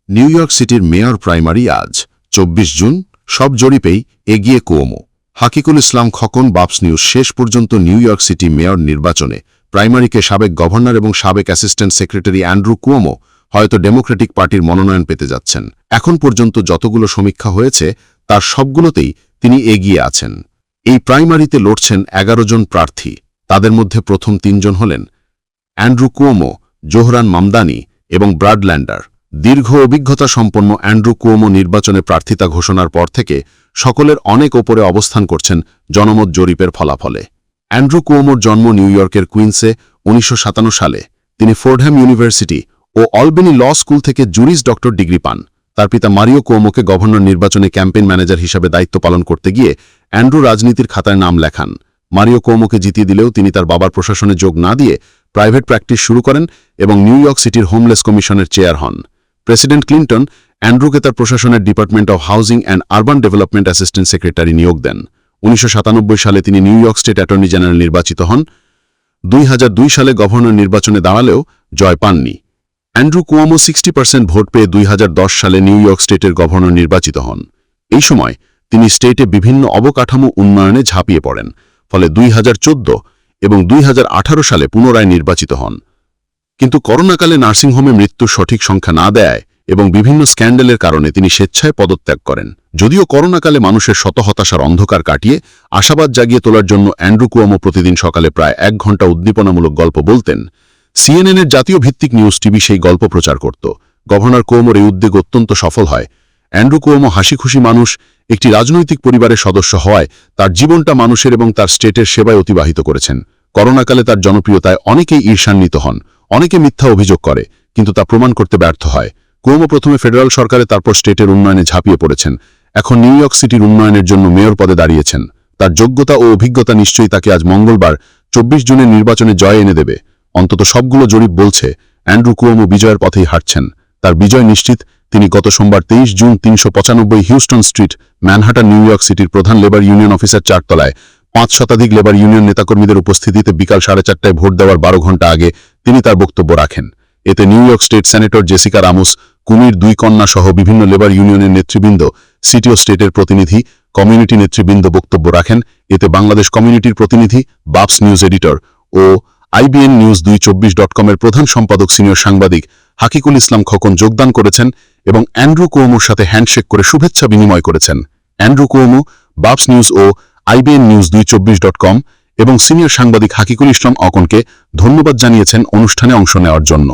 New York সিটির mayor primary আজ ২৪ June. সব জরিপেই এগিয়ে কুওমো। হাকিকুল ইসলাম খোকন, বাপস নিউজ। শেষ পর্যন্ত নিউ ইয়র্ক সিটি মেয়র নির্বাচনে প্রাইমারিকে সাবেক গভর্নর এবং সাবেক অ্যাসিস্ট্যান্ট সেক্রেটারি অ্যান্ড্রু কুওমো হয়তো ডেমোক্রেটিক পার্টির মনোনয়ন পেতে যাচ্ছেন। এখন পর্যন্ত যতগুলো সমীক্ষা হয়েছে তার সবগুলোতেই তিনি এগিয়ে আছেন। এই প্রাইমারিতে লড়ছেন ১১ জন প্রার্থী। তাদের মধ্যে প্রথম ৩ জন হলেন অ্যান্ড্রু কুওমো, জোহরান মামদানি এবং ব্রাড ল্যান্ডার। দীর্ঘ অভিজ্ঞতা সম্পন্ন অ্যান্ড্রু কুওমো নির্বাচনে প্রার্থিতা ঘোষণার পর থেকে সকলের অনেক ওপরে অবস্থান করছেন জনমত জরিপের ফলাফলে। অ্যান্ড্রু কুওমোর জন্ম নিউ ইয়র্কের কুইন্সে ১৯৫৭ সালে। তিনি ফোর্ডহ্যাম ইউনিভার্সিটি ও অলবেনি ল স্কুল থেকে জুরিস ডক্টর ডিগ্রি পান। তার পিতা মারিও কুওমোকে গভর্নর নির্বাচনে ক্যাম্পেইন ম্যানেজার হিসাবে দায়িত্ব পালন করতে গিয়ে অ্যান্ড্রু রাজনীতির খাতায় নাম লেখান। মারিও কুওমোকে জিতিয়ে দিলেও তিনি তার বাবার প্রশাসনে যোগ না দিয়ে প্রাইভেট প্র্যাকটিস শুরু করেন এবং নিউ ইয়র্ক সিটির হোমলেস কমিশনের চেয়ার হন। প্রেসিডেন্ট ক্লিন্টন অ্যান্ড্রুকে তার প্রশাসনের department of housing and urban development assistant secretary নিয়োগ দেন। ১৯৯৭ সালে তিনি new York state attorney general নির্বাচিত হন। ২০০২ সালে গভর্নর নির্বাচনে দাঁড়ালেও জয় পাননি। অ্যান্ড্রু কুওমো 60% ভোট পেয়ে ২০১০ সালে নিউ ইয়র্ক স্টেটের গভর্নর নির্বাচিত হন। এই সময় তিনি স্টেটে বিভিন্ন অবকাঠামো উন্নয়নে ঝাঁপিয়ে পড়েন। ফলে ২০১৪ এবং ২০১৮ সালে পুনরায় নির্বাচিত হন। কিন্তু করোনাকালে নার্সিংহোমে মৃত্যুর সঠিক সংখ্যা না দেয় এবং বিভিন্ন স্ক্যান্ডালের কারণে তিনি স্বেচ্ছায় পদত্যাগ করেন। যদিও করোনাকালে মানুষের শত হতাশার অন্ধকার কাটিয়ে আশাবাদ জাগিয়ে তোলার জন্য অ্যান্ড্রু কুওমো প্রতিদিন সকালে প্রায় ১ ঘণ্টা উদ্দীপনামূলক গল্প বলতেন। সিএনএনের জাতীয় ভিত্তিক নিউজ টিভি সেই গল্প প্রচার করত। গভর্নর কুওমোর এই উদ্যোগ অত্যন্ত সফল হয়। অ্যান্ড্রু কুওমো হাসিখুশি মানুষ, একটি রাজনৈতিক পরিবারের সদস্য হওয়ায় তার জীবনটা মানুষের এবং তার স্টেটের সেবায় অতিবাহিত করেছেন। করোনাকালে তার জনপ্রিয়তায় অনেকেই ঈর্ষান্বিত হন, অনেকে মিথ্যা অভিযোগ করে, কিন্তু তা প্রমাণ করতে ব্যর্থ হয়। কুওমো প্রথমে ফেডারাল সরকারে, তারপর স্টেটের উন্নয়নে ঝাঁপিয়ে পড়েছেন। এখন নিউ ইয়র্ক সিটির উন্নয়নের জন্য মেয়র পদে দাঁড়িয়েছেন। তার যোগ্যতা ও অভিজ্ঞতা নিশ্চয়ই তাকে আজ মঙ্গলবার ২৪ জুনের নির্বাচনে জয় এনে দেবে। অন্তত সবগুলো জরিপ বলছে অ্যান্ড্রু কুওমো বিজয়ের পথেই হাঁটছেন। তার বিজয় নিশ্চিত। তিনি গত সোমবার ২৩ June ৩৯৫ Houston street, Manhattan, New York সিটির প্রধান লেবার ইউনিয়ন অফিসের ৪ তলায় ৫ শতাধিক লেবার ইউনিয়ন নেতাকর্মীদের উপস্থিতিতে বিকাল ৪:৩০টায় ভোট দেওয়ার ১২ ঘণ্টা আগে তিনি তার বক্তব্য রাখেন। এতে new York state senator Jessica Ramos, কুমির ২ কন্যা সহ বিভিন্ন লেবার ইউনিয়নের নেতৃবৃন্দ, সিটি ও স্টেটের প্রতিনিধি, কমিউনিটি নেতৃবৃন্দ বক্তব্য রাখেন। এতে বাংলাদেশ কমিউনিটির প্রতিনিধি, বাপস নিউজ এডিটর ও IBN নিউজ 224.com-এর প্রধান সম্পাদক সিনিয়র সাংবাদিক হাকিকুল ইসলাম খোকন যোগদান করেছেন এবং অ্যান্ড্রু কুওমোর সাথে হ্যান্ডশেক করে শুভেচ্ছা বিনিময় করেছেন। অ্যান্ড্রু কুওমো, বাপস নিউজ ও IBN নিউজ 224.com এবং সিনিয়র সাংবাদিক হাকিকুল ইসলাম খোকনকে ধন্যবাদ জানিয়েছেন অনুষ্ঠানে অংশ নেওয়ার জন্য।